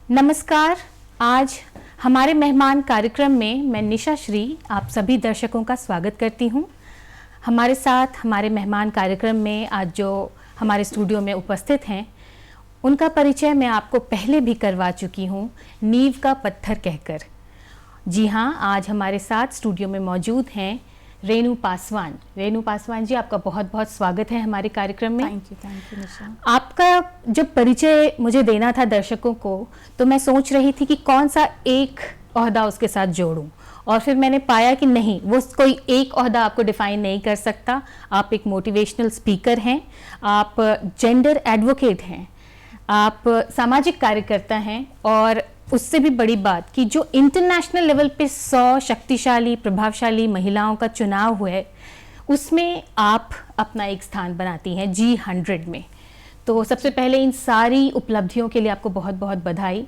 नमस्कार। आज हमारे मेहमान कार्यक्रम में मैं निशा श्री आप सभी दर्शकों का स्वागत करती हूं। हमारे साथ हमारे मेहमान कार्यक्रम में आज जो हमारे स्टूडियो में उपस्थित हैं, उनका परिचय मैं आपको पहले भी करवा चुकी हूं, नींव का पत्थर कहकर। जी हाँ, आज हमारे साथ स्टूडियो में मौजूद हैं रेणु पासवान। रेणु पासवान जी, आपका बहुत बहुत स्वागत है हमारे कार्यक्रम में। थैंक यू निशा। आपका जब परिचय मुझे देना था दर्शकों को, तो मैं सोच रही थी कि कौन सा एक ओहदा उसके साथ जोड़ूं, और फिर मैंने पाया कि नहीं, वो कोई एक ओहदा आपको डिफाइन नहीं कर सकता। आप एक मोटिवेशनल स्पीकर हैं, आप जेंडर एडवोकेट हैं, आप सामाजिक कार्यकर्ता हैं, और उससे भी बड़ी बात कि जो इंटरनेशनल लेवल पे 100 शक्तिशाली प्रभावशाली महिलाओं का चुनाव हुआ है, उसमें आप अपना एक स्थान बनाती हैं G100 में। तो सबसे पहले इन सारी उपलब्धियों के लिए आपको बहुत बहुत बधाई।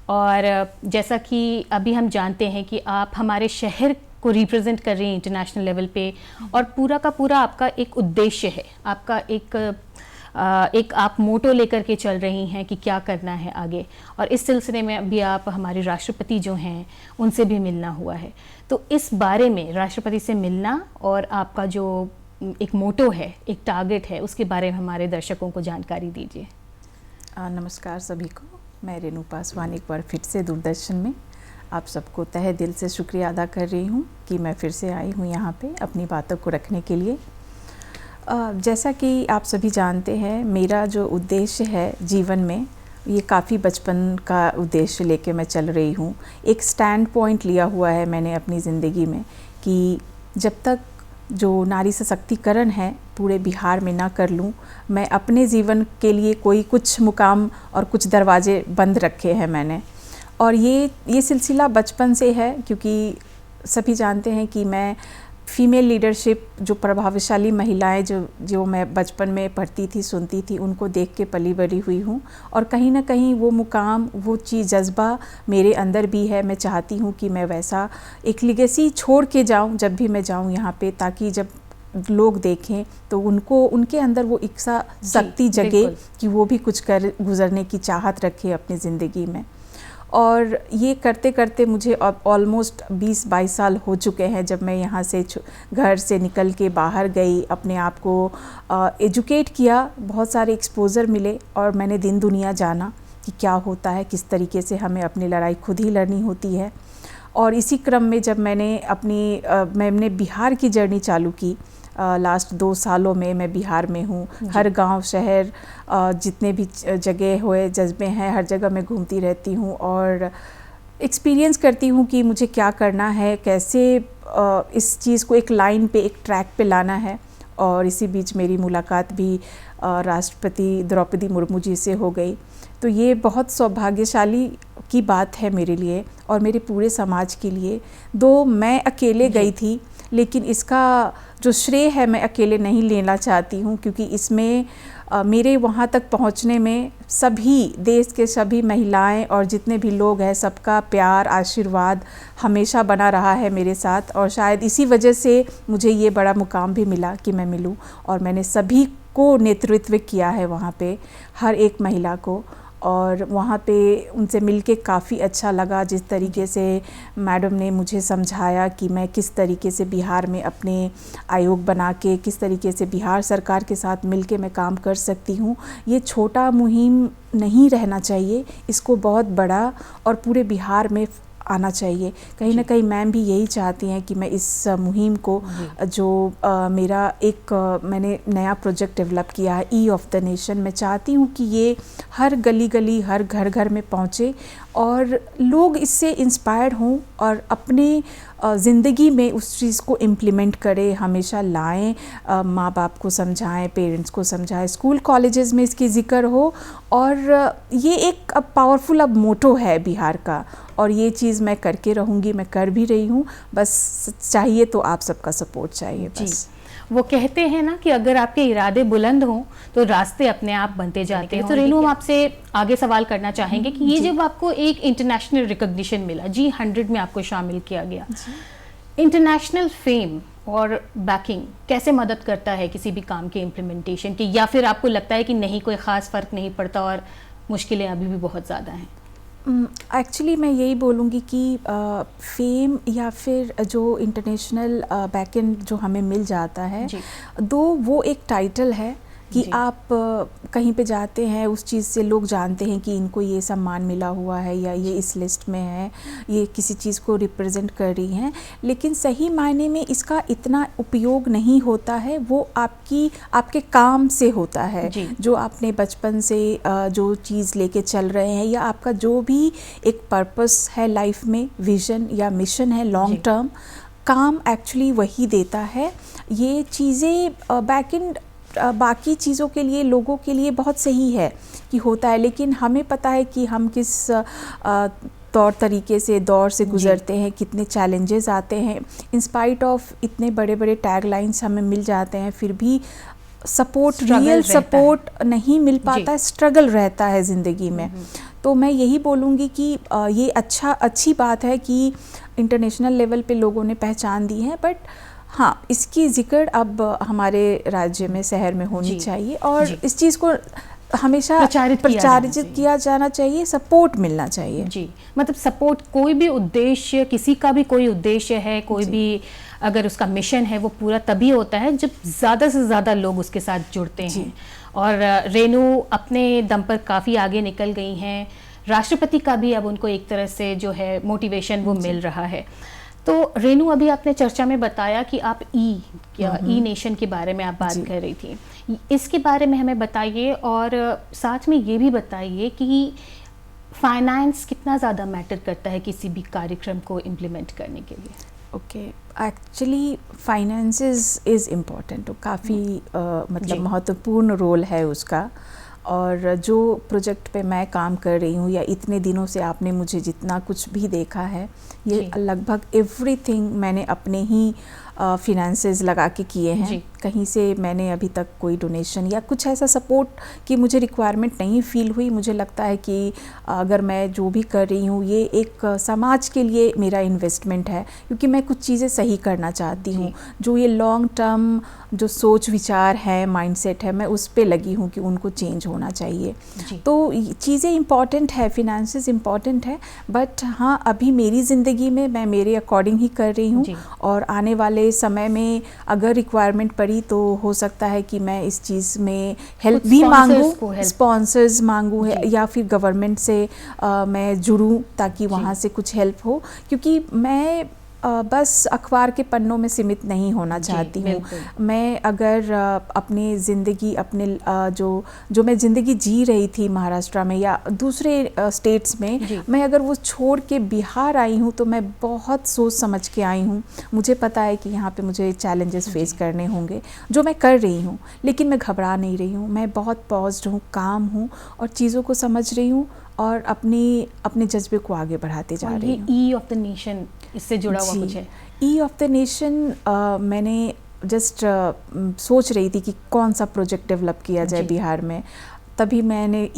और जैसा कि अभी हम जानते हैं कि आप हमारे शहर को रिप्रेजेंट कर रही हैं इंटरनेशनल लेवल पे, और पूरा का पूरा आपका एक उद्देश्य है, आपका एक आप मोटो लेकर के चल रही हैं कि क्या करना है आगे। और इस सिलसिले में अभी आप हमारे राष्ट्रपति जो हैं उनसे भी मिलना हुआ है। तो इस बारे में, राष्ट्रपति से मिलना और आपका जो एक मोटो है, एक टारगेट है, उसके बारे में हमारे दर्शकों को जानकारी दीजिए। नमस्कार सभी को। मैं रेणु पासवान एक बार फिर से दूरदर्शन में आप सबको तहे दिल से शुक्रिया अदा कर रही हूँ कि मैं फिर से आई हूँ यहाँ पे अपनी बातों को रखने के लिए। जैसा कि आप सभी जानते हैं, मेरा जो उद्देश्य है जीवन में, ये काफ़ी बचपन का उद्देश्य लेके मैं चल रही हूँ। एक स्टैंड पॉइंट लिया हुआ है मैंने अपनी ज़िंदगी में कि जब तक जो नारी सशक्तिकरण है पूरे बिहार में ना कर लूँ, मैं अपने जीवन के लिए कोई कुछ मुकाम और कुछ दरवाजे बंद रखे हैं मैंने। और ये सिलसिला बचपन से है, क्योंकि सभी जानते हैं कि मैं फीमेल लीडरशिप, जो प्रभावशाली महिलाएं जो मैं बचपन में पढ़ती थी, सुनती थी, उनको देख के पली बड़ी हुई हूँ। और कहीं ना कहीं वो मुकाम, वो चीज़, जज्बा मेरे अंदर भी है। मैं चाहती हूँ कि मैं वैसा एक लिगेसी छोड़ के जाऊँ जब भी मैं जाऊँ यहाँ पे, ताकि जब लोग देखें तो उनको, उनके अंदर वो इच्छा शक्ति जगे कि वो भी कुछ कर गुजरने की चाहत रखे अपनी ज़िंदगी में। और ये करते करते मुझे अब ऑलमोस्ट 20-22 साल हो चुके हैं जब मैं यहाँ से घर से निकल के बाहर गई, अपने आप को एजुकेट किया, बहुत सारे एक्सपोज़र मिले, और मैंने दिन दुनिया जाना कि क्या होता है, किस तरीके से हमें अपनी लड़ाई खुद ही लड़नी होती है। और इसी क्रम में जब मैंने बिहार की जर्नी चालू की, लास्ट 2 सालों में मैं बिहार में हूँ। हर गांव, शहर, जितने भी जगह हुए, जज्बे हैं, हर जगह मैं घूमती रहती हूँ और एक्सपीरियंस करती हूँ कि मुझे क्या करना है, कैसे इस चीज़ को एक लाइन पे, एक ट्रैक पे लाना है। और इसी बीच मेरी मुलाकात भी राष्ट्रपति द्रौपदी मुर्मू जी से हो गई। तो ये बहुत सौभाग्यशाली की बात है मेरे लिए और मेरे पूरे समाज के लिए। दो मैं अकेले गई थी, लेकिन इसका जो श्रेय है मैं अकेले नहीं लेना चाहती हूँ, क्योंकि इसमें मेरे वहाँ तक पहुँचने में सभी देश के सभी महिलाएं और जितने भी लोग हैं, सबका प्यार, आशीर्वाद हमेशा बना रहा है मेरे साथ। और शायद इसी वजह से मुझे ये बड़ा मुकाम भी मिला कि मैं मिलूँ। और मैंने सभी को नेतृत्व किया है वहाँ पे, हर एक महिला को। और वहाँ पे उनसे मिलके काफ़ी अच्छा लगा, जिस तरीके से मैडम ने मुझे समझाया कि मैं किस तरीके से बिहार में अपने आयोग बना के, किस तरीके से बिहार सरकार के साथ मिलके मैं काम कर सकती हूँ। ये छोटा मुहिम नहीं रहना चाहिए, इसको बहुत बड़ा और पूरे बिहार में आना चाहिए। कहीं ना कहीं मैम भी यही चाहती हैं कि मैं इस मुहिम को, जो मेरा एक मैंने नया प्रोजेक्ट डेवलप किया है, ई ऑफ द नेशन, मैं चाहती हूँ कि ये हर गली गली, हर घर घर में पहुँचे और लोग इससे इंस्पायर्ड हों और अपने ज़िंदगी में उस चीज़ को इम्प्लीमेंट करें, हमेशा लाएं, माँ बाप को समझाएं, पेरेंट्स को समझाएं, स्कूल कॉलेजेस में इसकी ज़िक्र हो। और ये एक अब पावरफुल अब मोटो है बिहार का, और ये चीज़ मैं करके रहूँगी, मैं कर भी रही हूँ। बस चाहिए तो आप सबका सपोर्ट चाहिए बस। वो कहते हैं ना कि अगर आपके इरादे बुलंद हों तो रास्ते अपने आप बनते जाते हैं। तो रेणु, हम आपसे आगे सवाल करना चाहेंगे कि ये जब आपको एक इंटरनेशनल रिकॉग्निशन मिला, G100 में आपको शामिल किया गया, इंटरनेशनल फेम और बैकिंग कैसे मदद करता है किसी भी काम के इम्प्लीमेंटेशन की, या फिर आपको लगता है कि नहीं, कोई ख़ास फ़र्क नहीं पड़ता और मुश्किलें अभी भी बहुत ज़्यादा हैं? एक्चुअली मैं यही बोलूँगी कि फेम या फिर जो इंटरनेशनल बैकएंड जो हमें मिल जाता है, दो वो एक टाइटल है कि आप कहीं पे जाते हैं, उस चीज़ से लोग जानते हैं कि इनको ये सम्मान मिला हुआ है या ये इस लिस्ट में है, ये किसी चीज़ को रिप्रेजेंट कर रही हैं, लेकिन सही मायने में इसका इतना उपयोग नहीं होता है। वो आपके काम से होता है, जो आपने बचपन से जो चीज़ लेके चल रहे हैं, या आपका जो भी एक पर्पस है लाइफ में, विजन या मिशन है लॉन्ग टर्म, काम एक्चुअली वही देता है। ये चीज़ें बैकएंड बाकी चीज़ों के लिए, लोगों के लिए बहुत सही है कि होता है, लेकिन हमें पता है कि हम किस तौर तरीके से दौर से गुज़रते हैं, कितने चैलेंजेस आते हैं। इंस्पाइट ऑफ इतने बड़े बड़े टैग लाइन्स हमें मिल जाते हैं, फिर भी सपोर्ट, रियल सपोर्ट नहीं मिल पाता, स्ट्रगल रहता है ज़िंदगी में। तो मैं यही बोलूँगी कि ये अच्छी बात है कि इंटरनेशनल लेवल पे लोगों ने पहचान दी है, बट हाँ, इसकी जिक्र अब हमारे राज्य में, शहर में होनी चाहिए, और इस चीज़ को हमेशा प्रचारित किया जाना चाहिए, सपोर्ट मिलना चाहिए। जी, मतलब सपोर्ट, कोई भी उद्देश्य, किसी का भी कोई उद्देश्य है, कोई भी अगर उसका मिशन है, वो पूरा तभी होता है जब ज़्यादा से ज़्यादा लोग उसके साथ जुड़ते हैं। और रेनू अपने दम पर काफ़ी आगे निकल गई हैं। राष्ट्रपति का भी अब उनको एक तरह से जो है मोटिवेशन वो मिल रहा है। तो रेनू, अभी आपने चर्चा में बताया कि आप ई नेशन के बारे में आप बात कर रही थी, इसके बारे में हमें बताइए, और साथ में ये भी बताइए कि फाइनेंस कितना ज़्यादा मैटर करता है किसी भी कार्यक्रम को इम्प्लीमेंट करने के लिए। Okay, actually finances is important, काफ़ी मतलब महत्वपूर्ण रोल है उसका। और जो प्रोजेक्ट पे मैं काम कर रही हूँ, या इतने दिनों से आपने मुझे जितना कुछ भी देखा है, ये लगभग एवरीथिंग मैंने अपने ही फिनेंसेस लगा के किए हैं। कहीं से मैंने अभी तक कोई डोनेशन या कुछ ऐसा सपोर्ट की मुझे रिक्वायरमेंट नहीं फील हुई। मुझे लगता है कि अगर मैं जो भी कर रही हूँ, ये एक समाज के लिए मेरा इन्वेस्टमेंट है, क्योंकि मैं कुछ चीज़ें सही करना चाहती हूँ। जो ये लॉन्ग टर्म जो सोच विचार है, माइंडसेट है, मैं उस पे लगी हूँ कि उनको चेंज होना चाहिए। तो चीज़ें इम्पॉर्टेंट है, फिनेंसेस इम्पॉर्टेंट है, बट हाँ, अभी मेरी ज़िंदगी में मैं मेरे अकॉर्डिंग ही कर रही हूँ, और आने वाले समय में अगर रिक्वायरमेंट पड़ी तो हो सकता है कि मैं इस चीज़ में हेल्प भी मांगूँ, स्पॉन्सर्स मांगूँ, या फिर गवर्नमेंट से मैं जुड़ूँ ताकि वहाँ से कुछ हेल्प हो, क्योंकि मैं बस अखबार के पन्नों में सीमित नहीं होना चाहती हूँ। मैं अगर अपनी ज़िंदगी, अपने जो मैं ज़िंदगी जी रही थी महाराष्ट्र में या दूसरे स्टेट्स में, मैं अगर वो छोड़ के बिहार आई हूँ तो मैं बहुत सोच समझ के आई हूँ। मुझे पता है कि यहाँ पे मुझे चैलेंजेस फेस करने होंगे, जो मैं कर रही हूँ, लेकिन मैं घबरा नहीं रही हूँ। मैं बहुत पॉज्ड हूँ, काम हूँ, और चीज़ों को समझ रही हूँ, और अपने जज्बे को आगे बढ़ाते जा रही हूँ। ई ऑफ द नेशन, इससे जुड़ा हुआ कुछ है? ई ऑफ द नेशन मैंने जस्ट सोच रही थी कि कौन सा प्रोजेक्ट डेवलप किया जाए बिहार में, तभी मैंने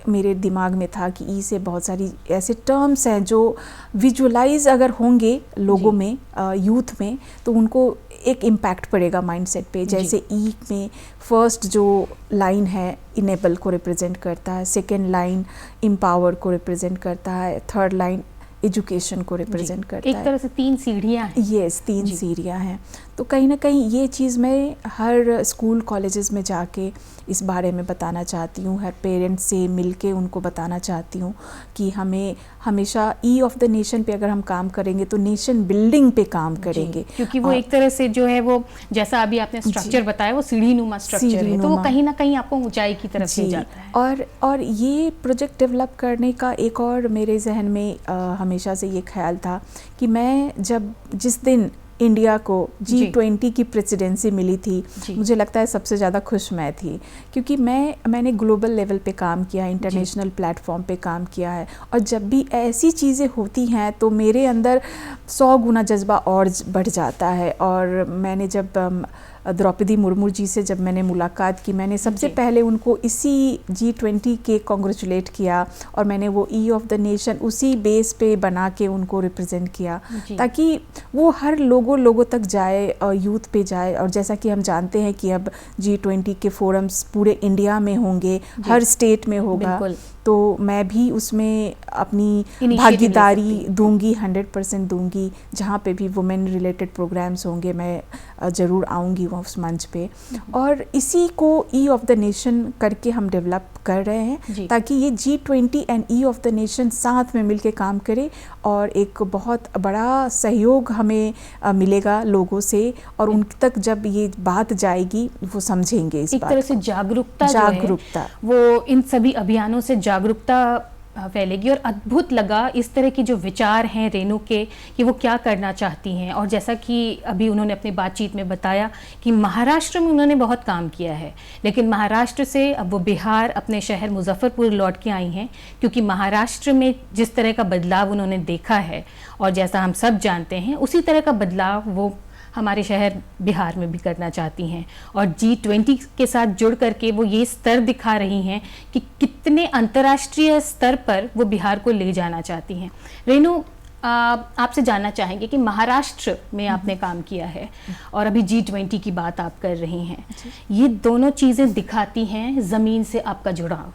मेरे दिमाग में था कि ई से बहुत सारी ऐसे टर्म्स हैं जो विजुअलाइज अगर होंगे लोगों में, यूथ में, तो उनको एक इम्पैक्ट पड़ेगा माइंडसेट पे। जैसे ई में फर्स्ट जो लाइन है इनेबल को रिप्रेजेंट करता है, सेकेंड लाइन एम्पावर को रिप्रेजेंट करता है, थर्ड लाइन एजुकेशन को रिप्रेजेंट करता है। एक तरह से 3 सीढ़ियाँ हैं। यस, 3 सीढ़ियाँ हैं। तो कहीं ना कहीं ये चीज़ मैं हर स्कूल कॉलेजेस में जाके इस बारे में बताना चाहती हूँ, हर पेरेंट्स से मिलके उनको बताना चाहती हूँ कि हमें हमेशा ई ऑफ द नेशन पे अगर हम काम करेंगे तो नेशन बिल्डिंग पे काम करेंगे, क्योंकि वो एक तरह से जो है, वो जैसा अभी आपने स्ट्रक्चर बताया, वो सीढ़ी नुमा स्ट्रक्चर है, तो वो कहीं ना कहीं आपको ऊंचाई की तरफ ले जाता है। और ये प्रोजेक्ट डेवलप करने का एक और मेरे जहन में हमेशा से ये ख्याल था कि मैं जिस दिन इंडिया को G20 की प्रेसिडेंसी मिली थी, मुझे लगता है सबसे ज़्यादा खुश मैं थी, क्योंकि मैंने ग्लोबल लेवल पे काम किया है, इंटरनेशनल प्लेटफॉर्म पे काम किया है, और जब भी ऐसी चीज़ें होती हैं तो मेरे अंदर 100 गुना जज्बा और बढ़ जाता है। और मैंने जब द्रौपदी मुर्मू जी से जब मैंने मुलाकात की, मैंने सबसे पहले उनको इसी G20 के कॉन्ग्रेचुलेट किया, और मैंने वो ई ऑफ द नेशन उसी बेस पे बना के उनको रिप्रेजेंट किया, ताकि वो हर लोगों तक जाए और यूथ पे जाए। और जैसा कि हम जानते हैं कि अब G20 के फोरम्स पूरे इंडिया में होंगे, हर स्टेट में होगा, तो मैं भी उसमें अपनी Initiative भागीदारी ले सकती दूंगी, 100% दूंगी। जहाँ पे भी वुमेन रिलेटेड प्रोग्राम्स होंगे मैं ज़रूर आऊँगी वो उस मंच पे। और इसी को ई ऑफ द नेशन करके हम डेवलप कर रहे जी। हैं, ताकि ये G20 and E of the nation साथ में मिलके काम करे और एक बहुत बड़ा सहयोग हमें मिलेगा लोगों से, और उन तक जब ये बात जाएगी वो समझेंगे इस एक बात तरह को। से जागरूकता जो है जागरूकता। वो इन सभी अभियानों से जागरूकता फैलेगी। और अद्भुत लगा इस तरह की जो विचार हैं रेनू के, कि वो क्या करना चाहती हैं। और जैसा कि अभी उन्होंने अपनी बातचीत में बताया कि महाराष्ट्र में उन्होंने बहुत काम किया है, लेकिन महाराष्ट्र से अब वो बिहार अपने शहर मुजफ्फरपुर लौट के आई हैं, क्योंकि महाराष्ट्र में जिस तरह का बदलाव उन्होंने देखा है और जैसा हम सब जानते हैं, उसी तरह का बदलाव वो हमारे शहर बिहार में भी करना चाहती हैं। और G20 के साथ जुड़ करके वो ये स्तर दिखा रही हैं कि कितने अंतर्राष्ट्रीय स्तर पर वो बिहार को ले जाना चाहती हैं। रेनू, आपसे जानना चाहेंगे कि महाराष्ट्र में आपने काम किया है और अभी G20 की बात आप कर रही हैं, ये दोनों चीज़ें दिखाती हैं ज़मीन से आपका जुड़ाव।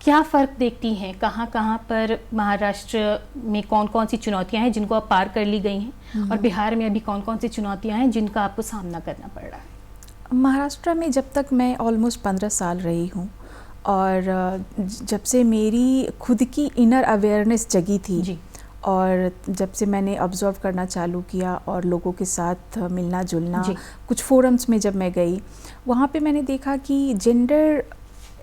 क्या फ़र्क देखती हैं, कहाँ कहाँ पर महाराष्ट्र में कौन कौन सी चुनौतियाँ हैं जिनको आप पार कर ली गई हैं, और बिहार में अभी कौन कौन सी चुनौतियाँ हैं जिनका आपको सामना करना पड़ रहा है? महाराष्ट्र में जब तक मैं ऑलमोस्ट 15 साल रही हूँ, और जब से मेरी खुद की इनर अवेयरनेस जगी थी जी। और जब से मैंने ऑब्जर्व करना चालू किया और लोगों के साथ मिलना जुलना, कुछ फोरम्स में जब मैं गई, वहाँ पे मैंने देखा कि जेंडर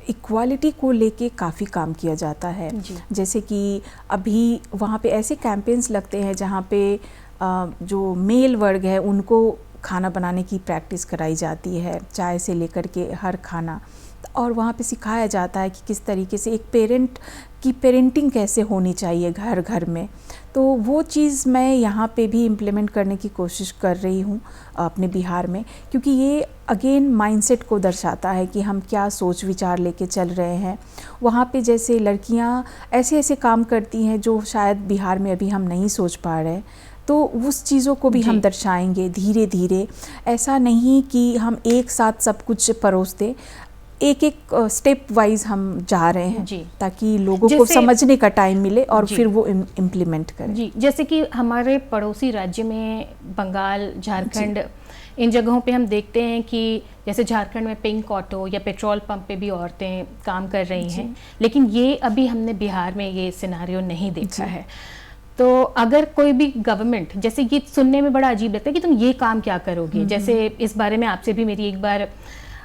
इक्वालिटी को लेके काफ़ी काम किया जाता है। जैसे कि अभी वहाँ पे ऐसे कैंपेन्स लगते हैं जहाँ पे जो मेल वर्ग है उनको खाना बनाने की प्रैक्टिस कराई जाती है, चाय से लेकर के हर खाना, और वहाँ पे सिखाया जाता है कि किस तरीके से एक पेरेंट की पेरेंटिंग कैसे होनी चाहिए घर घर में। तो वो चीज़ मैं यहाँ पे भी इम्प्लीमेंट करने की कोशिश कर रही हूँ अपने बिहार में, क्योंकि ये अगेन माइंडसेट को दर्शाता है कि हम क्या सोच विचार लेके चल रहे हैं। वहाँ पे जैसे लड़कियाँ ऐसे ऐसे काम करती हैं जो शायद बिहार में अभी हम नहीं सोच पा रहे, तो उस चीज़ों को भी हम दर्शाएंगे धीरे धीरे। ऐसा नहीं कि हम एक साथ सब कुछ परोस दें, एक एक स्टेप वाइज हम जा रहे हैं ताकि लोगों को समझने का टाइम मिले और फिर वो इम्प्लीमेंट करें। जी, जैसे कि हमारे पड़ोसी राज्य में बंगाल, झारखंड, इन जगहों पे हम देखते हैं कि जैसे झारखंड में पिंक ऑटो या पेट्रोल पंप पे भी औरतें काम कर रही हैं, लेकिन ये अभी हमने बिहार में ये सिनारियो नहीं देखा है। तो अगर कोई भी गवर्नमेंट, जैसे ये सुनने में बड़ा अजीब लगता है कि तुम ये काम क्या करोगे, जैसे इस बारे में आपसे भी मेरी एक बार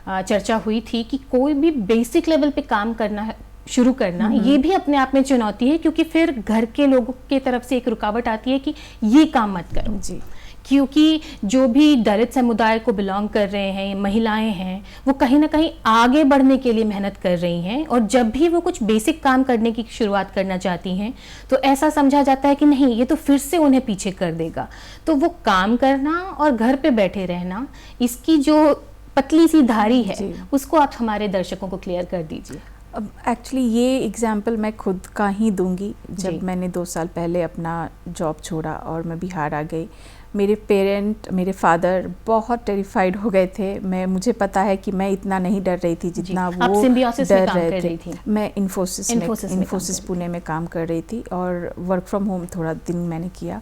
चर्चा हुई थी कि कोई भी बेसिक लेवल पे काम करना शुरू करना ये भी अपने आप में चुनौती है, क्योंकि फिर घर के लोगों की तरफ से एक रुकावट आती है कि ये काम मत करो जी। क्योंकि जो भी दलित समुदाय को बिलोंग कर रहे हैं, महिलाएं हैं, वो कहीं ना कहीं आगे बढ़ने के लिए मेहनत कर रही हैं, और जब भी वो कुछ बेसिक काम करने की शुरुआत करना चाहती हैं तो ऐसा समझा जाता है कि नहीं, ये तो फिर से उन्हें पीछे कर देगा। तो वो काम करना और घर पे बैठे रहना, इसकी जो पतली सी धारी है उसको आप हमारे दर्शकों को क्लियर कर दीजिए। अब एक्चुअली ये एग्जाम्पल मैं खुद का ही दूंगी। जब मैंने 2 साल पहले अपना जॉब छोड़ा और मैं बिहार आ गई, मेरे फादर बहुत टेरिफाइड हो गए थे। मुझे पता है कि मैं इतना नहीं डर रही थी जितना वो डर रहे थे। मैं इन्फोसिस पुणे में काम कर रही थी और वर्क फ्रॉम होम थोड़ा दिन मैंने किया।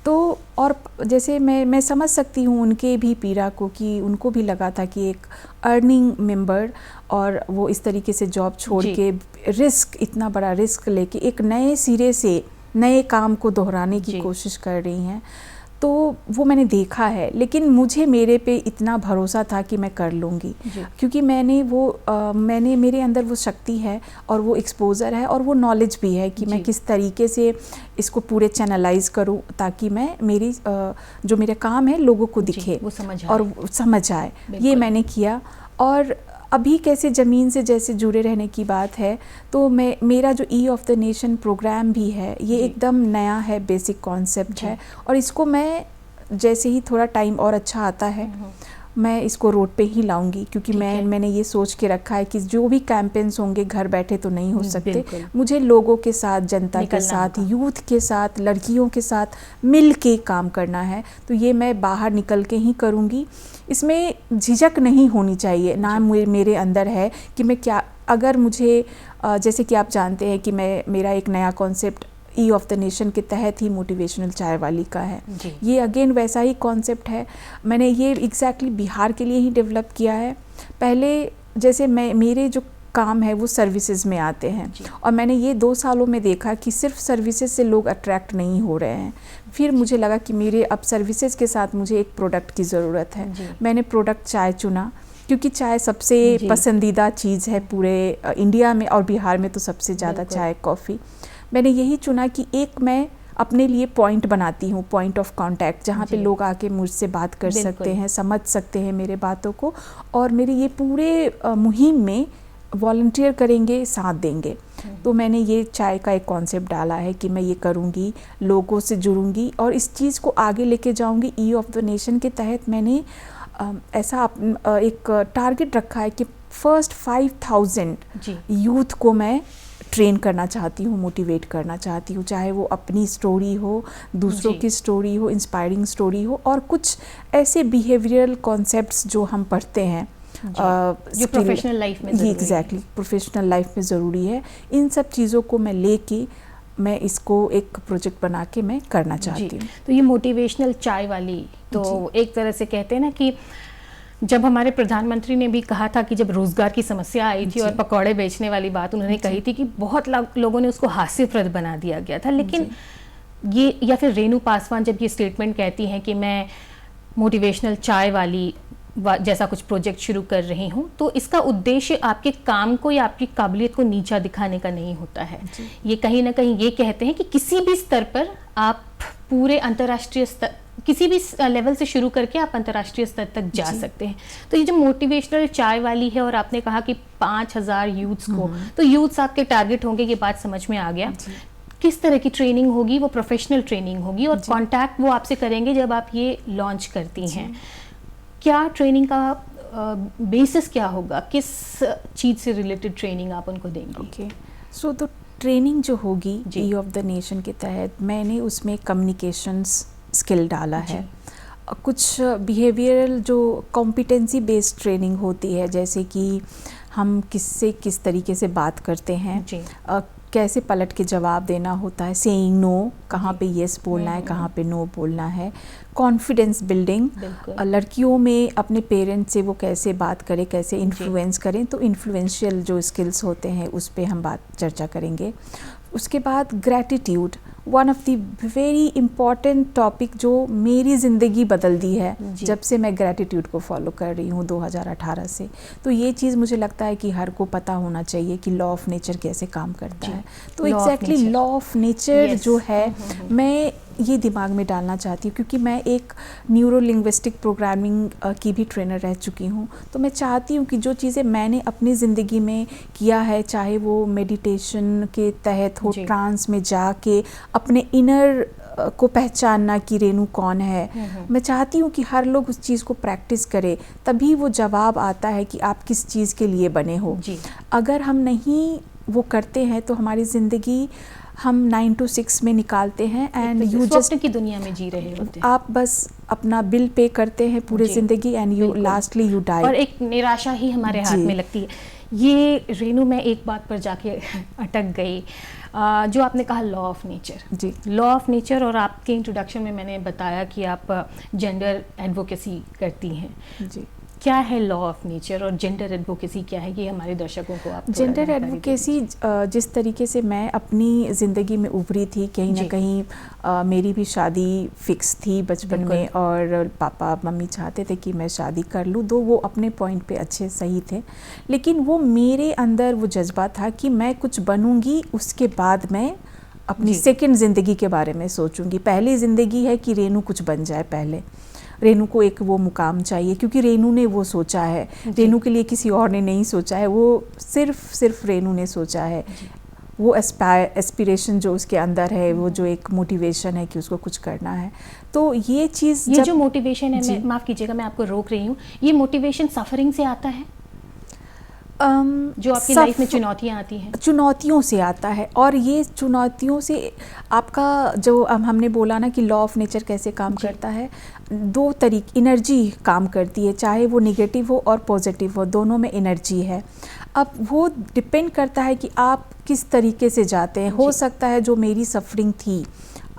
तो और जैसे मैं समझ सकती हूँ उनके भी पीड़ा को, कि उनको भी लगा था कि एक अर्निंग मेंबर और वो इस तरीके से जॉब छोड़ के रिस्क, इतना बड़ा रिस्क लेके एक नए सिरे से नए काम को दोहराने की कोशिश कर रही हैं। तो वो मैंने देखा है, लेकिन मुझे मेरे पे इतना भरोसा था कि मैं कर लूँगी, क्योंकि मैंने मेरे अंदर वो शक्ति है और वो एक्सपोज़र है और वो नॉलेज भी है कि मैं किस तरीके से इसको पूरे चैनलाइज करूँ ताकि मैं मेरी जो मेरा काम है लोगों को दिखे और समझ आए। ये मैंने किया। और अभी कैसे ज़मीन से जैसे जुड़े रहने की बात है, तो मेरा जो E of the nation programme भी है, ये एकदम नया है, बेसिक कॉन्सेप्ट है, और इसको मैं जैसे ही थोड़ा टाइम और अच्छा आता है मैं इसको रोड पे ही लाऊंगी, क्योंकि मैंने ये सोच के रखा है कि जो भी कैंपेन्स होंगे घर बैठे तो नहीं हो सकते, मुझे लोगों के साथ, जनता के साथ, यूथ के साथ, लड़कियों के साथ मिल के काम करना है। तो ये मैं बाहर निकल के ही करूँगी। इसमें झिझक नहीं होनी चाहिए, ना मेरे अंदर है कि मैं क्या, अगर मुझे जैसे कि आप जानते हैं कि मेरा एक नया concept E of the nation के तहत ही मोटिवेशनल चाय वाली का है। ये अगेन वैसा ही कॉन्सेप्ट है। मैंने ये एग्जैक्टली बिहार के लिए ही डेवलप किया है। पहले जैसे मेरे जो काम है वो सर्विसेज में आते हैं और मैंने ये 2 सालों में देखा कि सिर्फ सर्विसेज से लोग अट्रैक्ट नहीं हो रहे हैं। फिर मुझे लगा कि मेरे अब सर्विसेज के साथ मुझे एक प्रोडक्ट की ज़रूरत है। मैंने प्रोडक्ट चाय चुना क्योंकि चाय सबसे पसंदीदा चीज़ है पूरे इंडिया में और बिहार में तो सबसे ज़्यादा चाय कॉफ़ी। मैंने यही चुना कि एक मैं अपने लिए पॉइंट बनाती हूँ, पॉइंट ऑफ कांटेक्ट, जहाँ पे लोग आके मुझसे बात कर सकते हैं, समझ सकते हैं मेरे बातों को और मेरे ये पूरे मुहिम में वॉलंटियर करेंगे, साथ देंगे। तो मैंने ये चाय का एक कॉन्सेप्ट डाला है कि मैं ये करूँगी, लोगों से जुड़ूंगी और इस चीज़ को आगे लेके जाऊँगी। ई ऑफ द नेशन के तहत मैंने ऐसा एक टारगेट रखा है कि फर्स्ट 5000 यूथ को मैं ट्रेन करना चाहती हूँ, मोटिवेट करना चाहती हूँ, चाहे वो अपनी स्टोरी हो, दूसरों की स्टोरी हो, इंस्पायरिंग स्टोरी हो और कुछ ऐसे बिहेवियरल कॉन्सेप्ट्स जो हम पढ़ते हैं जो प्रोफेशनल लाइफ में एग्जैक्टली प्रोफेशनल लाइफ में ज़रूरी है। इन सब चीज़ों को मैं लेके मैं इसको एक प्रोजेक्ट बना के मैं करना चाहती हूँ। तो ये मोटिवेशनल चाय वाली तो एक तरह से कहते हैं ना कि जब हमारे प्रधानमंत्री ने भी कहा था कि जब रोजगार की समस्या आई थी और पकौड़े बेचने वाली बात उन्होंने कही थी कि बहुत लोगों ने उसको हास्यप्रद बना दिया गया था, लेकिन ये या फिर रेणु पासवान जब ये स्टेटमेंट कहती हैं कि मैं मोटिवेशनल चाय वाली जैसा कुछ प्रोजेक्ट शुरू कर रही हूँ, तो इसका उद्देश्य आपके काम को या आपकी काबिलियत को नीचा दिखाने का नहीं होता है। ये कहीं ना कहीं ये कहते हैं कि किसी भी स्तर पर आप पूरे अंतर्राष्ट्रीय स्तर, किसी भी लेवल से शुरू करके आप अंतर्राष्ट्रीय स्तर तक जा सकते हैं। तो ये जो मोटिवेशनल चाय वाली है और आपने कहा कि 5000 यूथ्स को, तो यूथ्स आपके टारगेट होंगे, ये बात समझ में आ गया। किस तरह की ट्रेनिंग होगी? वो प्रोफेशनल ट्रेनिंग होगी और कांटेक्ट वो आपसे करेंगे जब आप ये लॉन्च करती हैं। क्या ट्रेनिंग का बेसिस क्या होगा? किस चीज़ से रिलेटेड ट्रेनिंग आप उनको देंगे? ओके, सो तो ट्रेनिंग जो होगी ई ऑफ द नेशन के तहत मैंने उसमें कम्युनिकेशंस स्किल डाला है, कुछ बिहेवियरल जो कॉम्पिटेंसी बेस्ड ट्रेनिंग होती है, जैसे कि हम किससे किस तरीके से बात करते हैं, कैसे पलट के जवाब देना होता है, सेइंग नो, कहाँ पे येस बोलना है, कहाँ पे नो बोलना है, कॉन्फिडेंस बिल्डिंग, लड़कियों में अपने पेरेंट्स से वो कैसे बात करें, कैसे इन्फ्लुएंस करें, तो इन्फ्लुएंशियल जो स्किल्स होते हैं उस पे हम चर्चा करेंगे। उसके बाद gratitude, one of the very important topic जो मेरी ज़िंदगी बदल दी है जब से मैं ग्रैटिट्यूड को फॉलो कर रही हूँ 2018 से। तो ये चीज़ मुझे लगता है कि हर को पता होना चाहिए कि लॉ ऑफ नेचर कैसे काम करता है। तो एग्जैक्टली लॉ ऑफ नेचर जो है मैं ये दिमाग में डालना चाहती हूँ, क्योंकि मैं एक न्यूरो लिंग्विस्टिक प्रोग्रामिंग की भी ट्रेनर रह चुकी हूँ। तो मैं चाहती हूँ कि जो चीज़ें मैंने अपनी ज़िंदगी में किया है, चाहे वो मेडिटेशन के तहत हो, ट्रांस में जाके अपने इनर को पहचानना कि रेणु कौन है, मैं चाहती हूँ कि हर लोग उस चीज़ को प्रैक्टिस करे, तभी वो जवाब आता है कि आप किस चीज़ के लिए बने हो। अगर हम नहीं वो करते हैं तो हमारी ज़िंदगी हम 9 to 6 में निकालते हैं एंड यू जस्ट की दुनिया में जी रहे होते हैं। आप बस अपना बिल पे करते हैं पूरी ज़िंदगी and you lastly you die, और एक निराशा ही हमारे हाथ में लगती है। ये रेणु मैं एक बात पर जाके अटक गई, जो आपने कहा लॉ ऑफ नेचर। जी, लॉ ऑफ नेचर, और आपके इंट्रोडक्शन में मैंने बताया कि आप जेंडर एडवोकेसी करती हैं। जी, क्या है लॉ ऑफ नेचर और जेंडर एडवोकेसी क्या है, ये हमारे दर्शकों को आप जेंडर एडवोकेसी जिस तरीके से मैं अपनी ज़िंदगी में उभरी थी, कहीं ना कहीं मेरी भी शादी फिक्स थी बचपन में और पापा मम्मी चाहते थे कि मैं शादी कर लूँ, तो वो अपने पॉइंट पे अच्छे सही थे, लेकिन वो मेरे अंदर वो जज्बा था कि मैं कुछ बनूँगी, उसके बाद मैं अपनी सेकंड ज़िंदगी के बारे में सोचूंगी। पहली ज़िंदगी है कि रेणु कुछ बन जाए, पहले रेणु को एक वो मुकाम चाहिए, क्योंकि रेणु ने वो सोचा है, रेणु के लिए किसी और ने नहीं सोचा है, वो सिर्फ रेणु ने सोचा है। वो एस्पिरेशन जो उसके अंदर है, वो जो एक मोटिवेशन है कि उसको कुछ करना है, तो ये चीज़, ये जो मोटिवेशन है, माफ़ कीजिएगा मैं आपको रोक रही हूँ, ये मोटिवेशन सफरिंग से आता है? जो आपकी लाइफ में चुनौतियाँ आती हैं, चुनौतियों से आता है, और ये चुनौतियों से आपका जो हमने बोला ना कि लॉ ऑफ नेचर कैसे काम करता है, 2 तरीके एनर्जी काम करती है, चाहे वो निगेटिव हो और पॉजिटिव हो, दोनों में एनर्जी है। अब वो डिपेंड करता है कि आप किस तरीके से जाते हैं। हो सकता है जो मेरी सफरिंग थी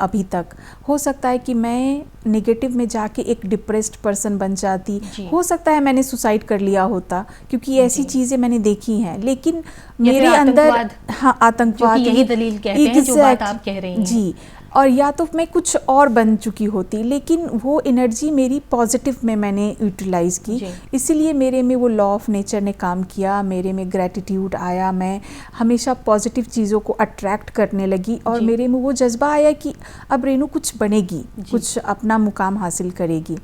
अभी तक, हो सकता है कि मैं नेगेटिव में जाके एक डिप्रेस्ड पर्सन बन जाती, हो सकता है मैंने सुसाइड कर लिया होता, क्योंकि ऐसी चीज़ें मैंने देखी हैं। लेकिन मेरे अंदर हाँ आतंकवाद यही दलील कहते हैं जो बात आप कह रही हैं जी, और या तो मैं कुछ और बन चुकी होती, लेकिन वो एनर्जी मेरी पॉजिटिव में मैंने यूटिलाइज़ की, इसीलिए मेरे में वो लॉ ऑफ नेचर ने काम किया, मेरे में ग्रैटिट्यूड आया, मैं हमेशा पॉजिटिव चीज़ों को अट्रैक्ट करने लगी और मेरे में वो जज्बा आया कि अब रेनू कुछ बनेगी, कुछ अपना मुकाम हासिल करेगी।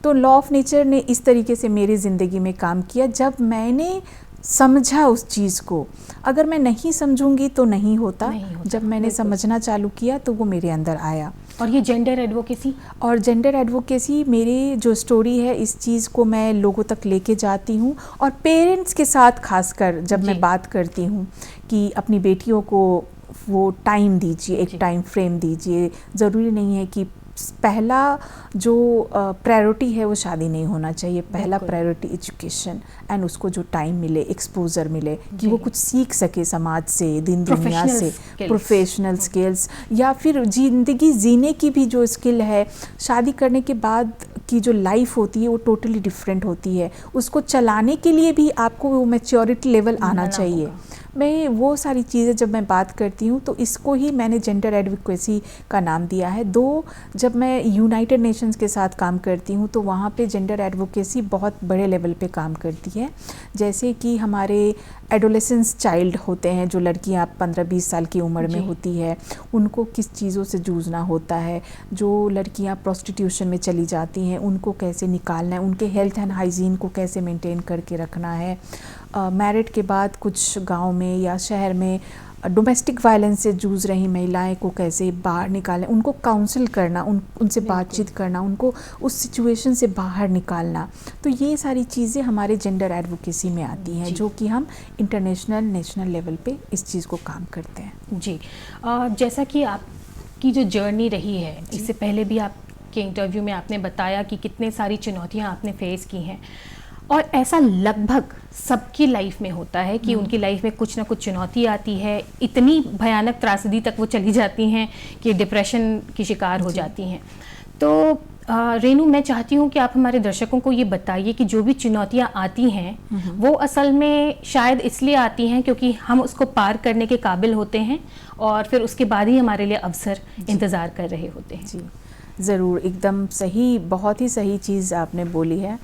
तो लॉ ऑफ नेचर ने इस तरीके से मेरी ज़िंदगी में काम किया जब मैंने समझा उस चीज़ को। अगर मैं नहीं समझूंगी तो नहीं होता, जब मैंने समझना चालू किया तो वो मेरे अंदर आया। और ये जेंडर एडवोकेसी, और जेंडर एडवोकेसी मेरी जो स्टोरी है, इस चीज़ को मैं लोगों तक लेके जाती हूँ और पेरेंट्स के साथ खासकर जब मैं बात करती हूँ कि अपनी बेटियों को वो टाइम दीजिए, एक टाइम फ्रेम दीजिए। ज़रूरी नहीं है कि पहला जो प्रायोरिटी है वो शादी नहीं होना चाहिए, पहला प्रायोरिटी एजुकेशन एंड उसको जो टाइम मिले, एक्सपोजर मिले कि वो कुछ सीख सके समाज से, दिन दुनिया से, प्रोफेशनल स्किल्स या फिर ज़िंदगी जीने की भी जो स्किल है। शादी करने के बाद की जो लाइफ होती है वो टोटली डिफरेंट होती है, उसको चलाने के लिए भी आपको वो मैच्योरिटी लेवल आना चाहिए। मैं वो सारी चीज़ें जब मैं बात करती हूँ तो इसको ही मैंने जेंडर एडवोकेसी का नाम दिया है। जब मैं यूनाइटेड नेशंस के साथ काम करती हूँ तो वहाँ पे जेंडर एडवोकेसी बहुत बड़े लेवल पे काम करती है। जैसे कि हमारे एडोलेसेंस चाइल्ड होते हैं, जो लड़कियाँ 15-20 साल की उम्र में होती है, उनको किस चीज़ों से जूझना होता है। जो लड़कियाँ प्रोस्टिट्यूशन में चली जाती हैं उनको कैसे निकालना है, उनके हेल्थ एंड हाइजीन को कैसे मेंटेन करके रखना है। मैरिड के बाद कुछ गांव में या शहर में डोमेस्टिक वायलेंस से जूझ रही महिलाएं को कैसे बाहर निकालें, उनको काउंसिल करना, उनसे बातचीत करना, उनको उस सिचुएशन से बाहर निकालना। तो ये सारी चीज़ें हमारे जेंडर एडवोकेसी में आती हैं, जो कि हम इंटरनेशनल नेशनल लेवल पे इस चीज़ को काम करते हैं। जी, जैसा कि आपकी जो जर्नी रही है, इससे पहले भी आपके इंटरव्यू में आपने बताया कि कितने सारी चुनौतियाँ आपने फेस की हैं, और ऐसा लगभग सबकी लाइफ में होता है कि उनकी लाइफ में कुछ ना कुछ चुनौती आती है, इतनी भयानक त्रासदी तक वो चली जाती हैं कि डिप्रेशन की शिकार हो जाती हैं। तो रेनू, मैं चाहती हूँ कि आप हमारे दर्शकों को ये बताइए कि जो भी चुनौतियाँ आती हैं वो असल में शायद इसलिए आती हैं क्योंकि हम उसको पार करने के काबिल होते हैं और फिर उसके बाद ही हमारे लिए अवसर इंतज़ार कर रहे होते हैं। जी ज़रूर, एकदम सही, बहुत ही सही चीज़ आपने बोली है।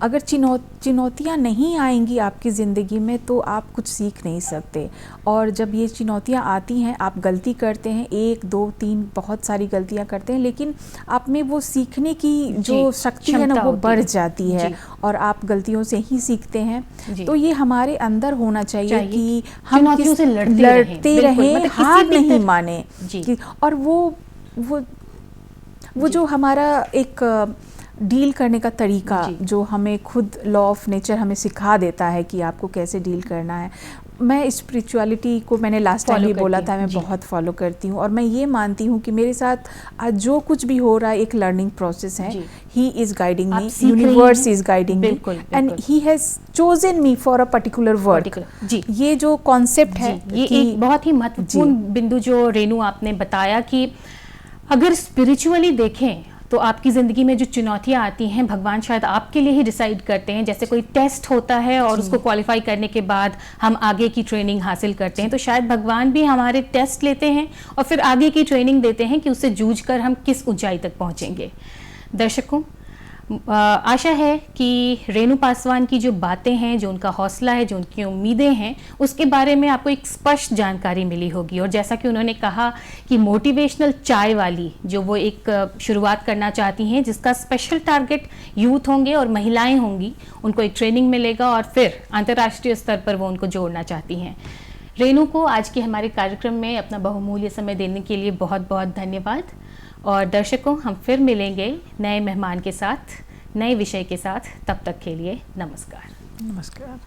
अगर चुनौतियाँ नहीं आएंगी आपकी ज़िंदगी में तो आप कुछ सीख नहीं सकते। और जब ये चुनौतियाँ आती हैं, आप गलती करते हैं, 1, 2, 3 बहुत सारी गलतियाँ करते हैं, लेकिन आप में वो सीखने की जो शक्ति है ना वो बढ़ जाती है और आप गलतियों से ही सीखते हैं। तो ये हमारे अंदर होना चाहिए कि हम चुनौतियों से लड़ते रहें, हार नहीं माने। और वो जो हमारा एक डील करने का तरीका जो हमें खुद लॉ ऑफ नेचर हमें सिखा देता है कि आपको कैसे डील करना है। मैं स्पिरिचुअलिटी को मैंने लास्ट टाइम भी बोला था, मैं बहुत फॉलो करती हूँ और मैं ये मानती हूँ कि मेरे साथ आज जो कुछ भी हो रहा है एक लर्निंग प्रोसेस है। He is guiding me, universe is guiding me and he has chosen me for a particular work. ये जो कॉन्सेप्ट है, ये एक बहुत ही महत्वपूर्ण बिंदु जो रेनू आपने बताया कि अगर स्पिरिचुअली देखें तो आपकी ज़िंदगी में जो चुनौतियाँ आती हैं भगवान शायद आपके लिए ही डिसाइड करते हैं। जैसे कोई टेस्ट होता है और उसको क्वालिफाई करने के बाद हम आगे की ट्रेनिंग हासिल करते हैं, तो शायद भगवान भी हमारे टेस्ट लेते हैं और फिर आगे की ट्रेनिंग देते हैं कि उससे जूझ कर हम किस ऊंचाई तक पहुँचेंगे। दर्शकों, आशा है कि रेनू पासवान की जो बातें हैं, जो उनका हौसला है, जो उनकी उम्मीदें हैं, उसके बारे में आपको एक स्पष्ट जानकारी मिली होगी। और जैसा कि उन्होंने कहा कि मोटिवेशनल चाय वाली जो वो एक शुरुआत करना चाहती हैं, जिसका स्पेशल टारगेट यूथ होंगे और महिलाएं होंगी, उनको एक ट्रेनिंग मिलेगा और फिर अंतर्राष्ट्रीय स्तर पर वो उनको जोड़ना चाहती हैं। रेनू को आज के हमारे कार्यक्रम में अपना बहुमूल्य समय देने के लिए बहुत बहुत धन्यवाद। और दर्शकों, हम फिर मिलेंगे नए मेहमान के साथ, नए विषय के साथ। तब तक के लिए नमस्कार। नमस्कार।